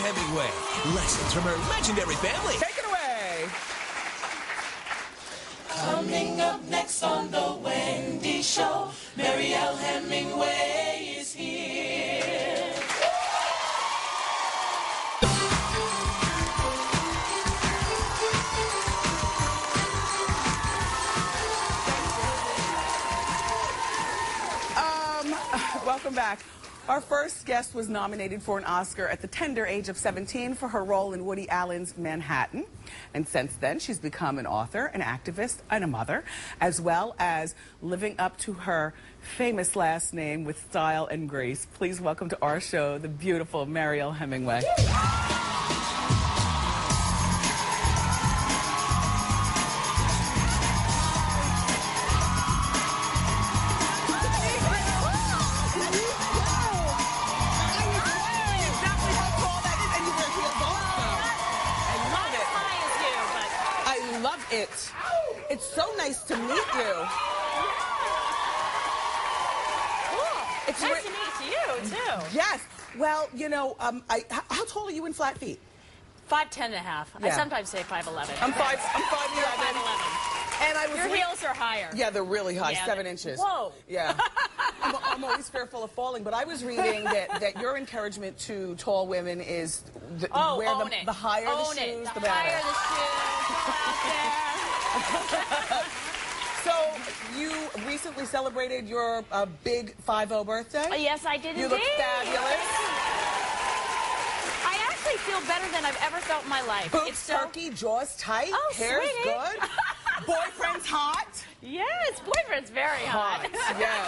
Hemingway. Lessons from her legendary family. Take it away. Coming up next on the Wendy Show, Mariel Hemingway is here. Welcome back. Our first guest was nominated for an Oscar at the tender age of 17 for her role in Woody Allen's Manhattan. And since then, she's become an author, an activist, and a mother, as well as living up to her famous last name with style and grace. Please welcome to our show the beautiful Mariel Hemingway. It's so nice to meet you. Cool. It's nice to meet you, too. Yes. Well, you know, how tall are you in flat feet? 5'10" and a half. Yeah. I sometimes say 5'11". I'm 5'11". And Your heels are higher. Yeah, they're really high, yeah, 7 inches. Whoa. Yeah. I'm always fearful of falling, but I was reading that your encouragement to tall women is the higher the shoes, the better. Higher the shoes. So you recently celebrated your big 50 birthday? Yes, I did. You look fabulous. I actually feel better than I've ever felt in my life. Boobs turkey, jaws tight, hair's sweetie. good. Boyfriend's hot. Yes, boyfriend's very hot. Yes.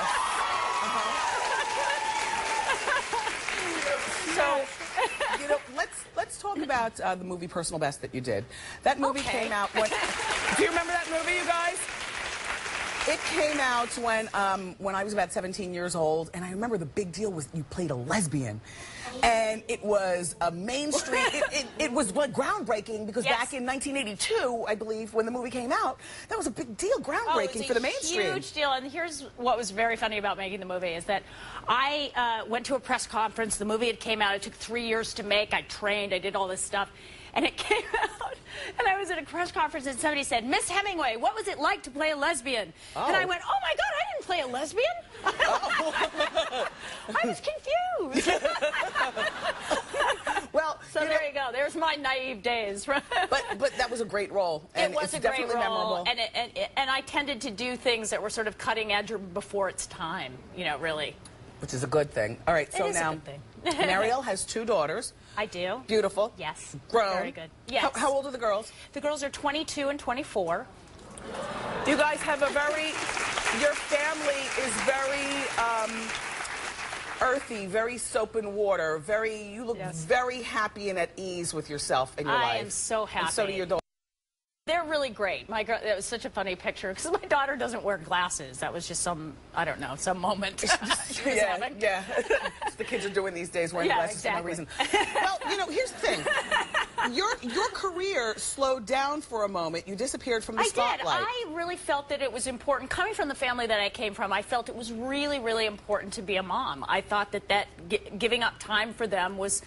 So, you know, let's talk about the movie Personal Best that you did. That movie came out when... Do you remember that movie, you guys? It came out when I was about 17 years old, and I remember the big deal was you played a lesbian. And it was a mainstream, it was like groundbreaking because back in 1982, I believe, when the movie came out, that was a big deal, groundbreaking for the mainstream. It was a huge deal, and here's what was very funny about making the movie is that I went to a press conference, the movie had came out, it took 3 years to make, I trained, I did all this stuff, and it came out, and I was at a press conference and somebody said, Miss Hemingway, what was it like to play a lesbian? Oh. And I went, oh my God, I didn't play a lesbian. Oh. I was confused. Well, so there you go. There's my naive days. but that was a great role, and it was it's a great definitely role, memorable. And I tended to do things that were sort of cutting edge or before its time. You know, really. Which is a good thing. All right, so now Mariel has 2 daughters. I do. Beautiful. Yes. Grown. Very good. Yes. How old are the girls? The girls are 22 and 24. You guys have a your family is very earthy, very soap and water, you look very happy and at ease with yourself and your life. I am so happy. And so do your daughter. They're really great. My girl, that was such a funny picture because my daughter doesn't wear glasses. That was just some, I don't know, some moment she was having. Yeah. The kids are doing these days, wearing glasses for no reason. Well, you know, here's the thing. Your career slowed down for a moment. You disappeared from the spotlight. I really felt that it was important. Coming from the family that I came from, I felt it was really, really important to be a mom. I thought that giving up time for them was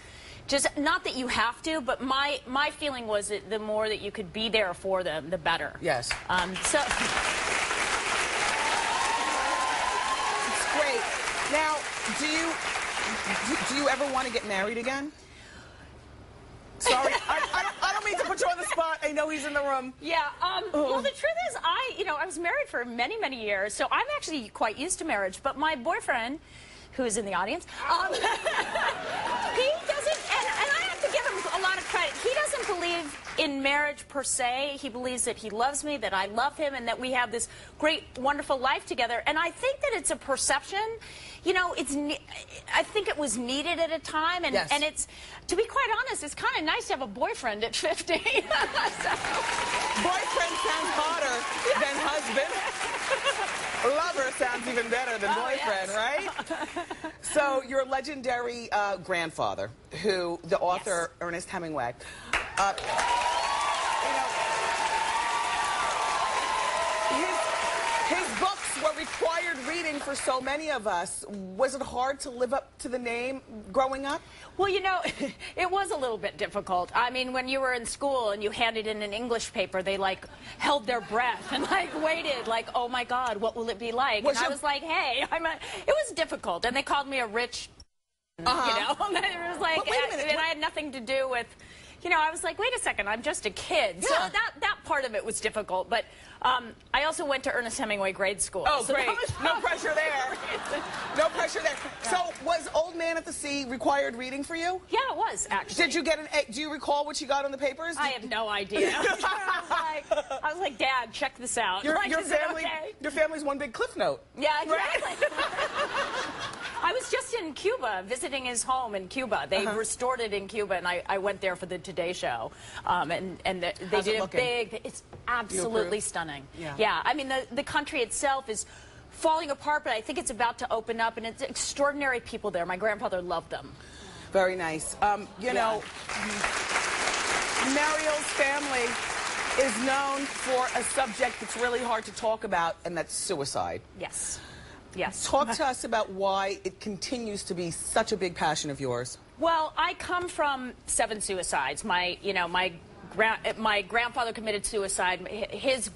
just, not that you have to, but my feeling was that the more that you could be there for them, the better. Yes. So it's great. Now, do you ever want to get married again? Sorry, I don't mean to put you on the spot. I know he's in the room. Yeah. Well, the truth is, I was married for many, many years, so I'm actually quite used to marriage. But my boyfriend, who is in the audience, he doesn't, and I have to give him a lot of credit. He doesn't believe in marriage per se. He believes that he loves me, that I love him, and that we have this great, wonderful life together. And I think that it's a perception. You know, I think it was needed at a time, and it's, to be quite honest, it's kind of nice to have a boyfriend at 50. Boyfriend sounds hotter than husband. Lover sounds even better than boyfriend, right? So your legendary grandfather, who the author Ernest Hemingway, you know, his books were required reading for so many of us. Was it hard to live up to the name growing up? Well, you know, it was a little bit difficult. I mean, when you were in school and you handed in an English paper, they, like, held their breath and, like, waited, like, oh, my God, what will it be like? And I was like, hey, it was difficult. And they called me a rich, you know. It was like, and I had nothing to do with... You know, I was like, wait a second, I'm just a kid. Yeah. So that part of it was difficult. But I also went to Ernest Hemingway grade school. Oh, so great. No pressure there. No pressure there. Yeah. So was Old Man at the Sea required reading for you? Yeah, it was, actually. Did you get an A? Do you recall what you got on the papers? I have no idea. I was like, Dad, check this out. Your family's one big cliff note. Yeah, exactly. I was just in Cuba, visiting his home in Cuba. They restored it in Cuba, and I went there for the Today Show. And they did it big. It's absolutely stunning. Yeah. I mean, the country itself is falling apart, but I think it's about to open up, and it's extraordinary people there. My grandfather loved them. Very nice. You know, Mariel's family is known for a subject that's really hard to talk about, and that's suicide. Yes. Yes. Talk to us about why it continues to be such a big passion of yours. Well, I come from 7 suicides. My grandfather committed suicide. His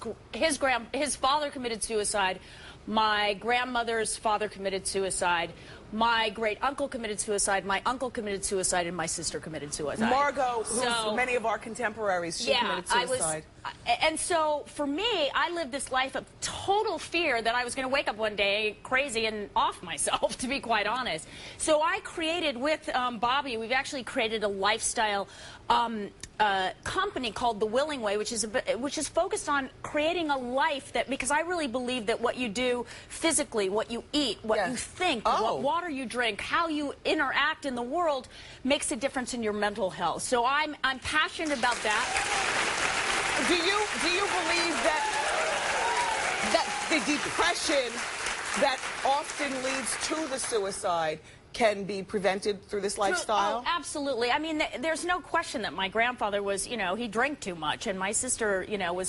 father committed suicide. My grandmother's father committed suicide. My great-uncle committed suicide. My uncle committed suicide, and my sister committed suicide. Margot, who's many of our contemporaries, she committed suicide. And so, for me, I lived this life of total fear that I was going to wake up one day crazy and off myself, to be quite honest. So I created, with Bobby, we've actually created a lifestyle company called The Willing Way, which is focused on creating a life that, because I really believe that what you do physically, what you eat, what you think, what water you drink, how you interact in the world makes a difference in your mental health. So I'm passionate about that. Do you believe that the depression that often leads to the suicide can be prevented through this lifestyle? Oh, absolutely. I mean, there's no question that my grandfather was, you know, he drank too much, and my sister, you know,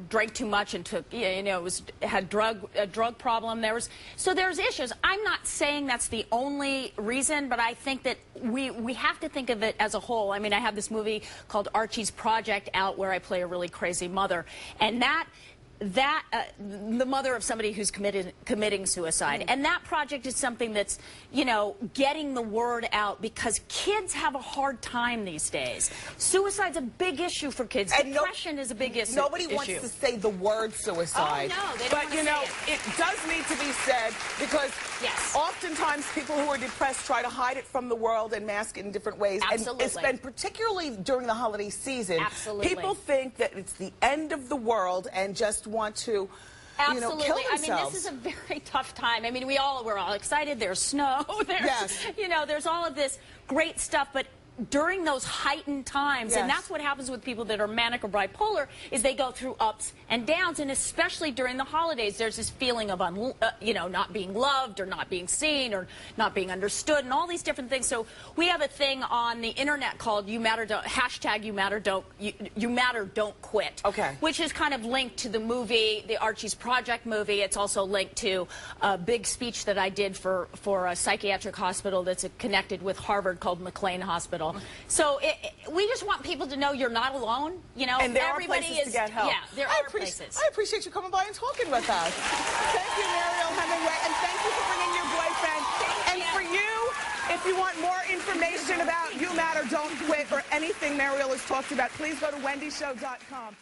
drank too much and took, you know, had a drug problem. There's issues. I'm not saying that's the only reason, but I think that we have to think of it as a whole. I mean, I have this movie called Archie's Project out where I play a really crazy mother, and the mother of somebody who's committing suicide. And that project is something that's, you know, getting the word out, because kids have a hard time these days. Suicide's a big issue for kids. And depression is a big issue. Nobody wants to say the word suicide. Oh, no, they don't want to say it. But, you know, it does need to be said, because oftentimes people who are depressed try to hide it from the world and mask it in different ways. Absolutely. And particularly during the holiday season, people think that it's the end of the world and just want to, you know, kill themselves. I mean, this is a very tough time. I mean, we're all excited. There's snow. You know, there's all of this great stuff, but during those heightened times, and that's what happens with people that are manic or bipolar, is they go through ups and downs, and especially during the holidays, there's this feeling of you know, not being loved or not being seen or not being understood, and all these different things. So we have a thing on the internet called You Matter Don't, hashtag You Matter Don't Quit, which is kind of linked to the movie, the Archie's Project movie. It's also linked to a big speech that I did for a psychiatric hospital that's connected with Harvard called McLean Hospital. So we just want people to know you're not alone. You know, and there are places to get help. Yeah, there are places. I appreciate you coming by and talking with us. Thank you, Mariel Hemingway, and thank you for bringing your boyfriend. And for you, if you want more information about You Matter, Don't Quit, or anything Mariel has talked about, please go to wendyshow.com.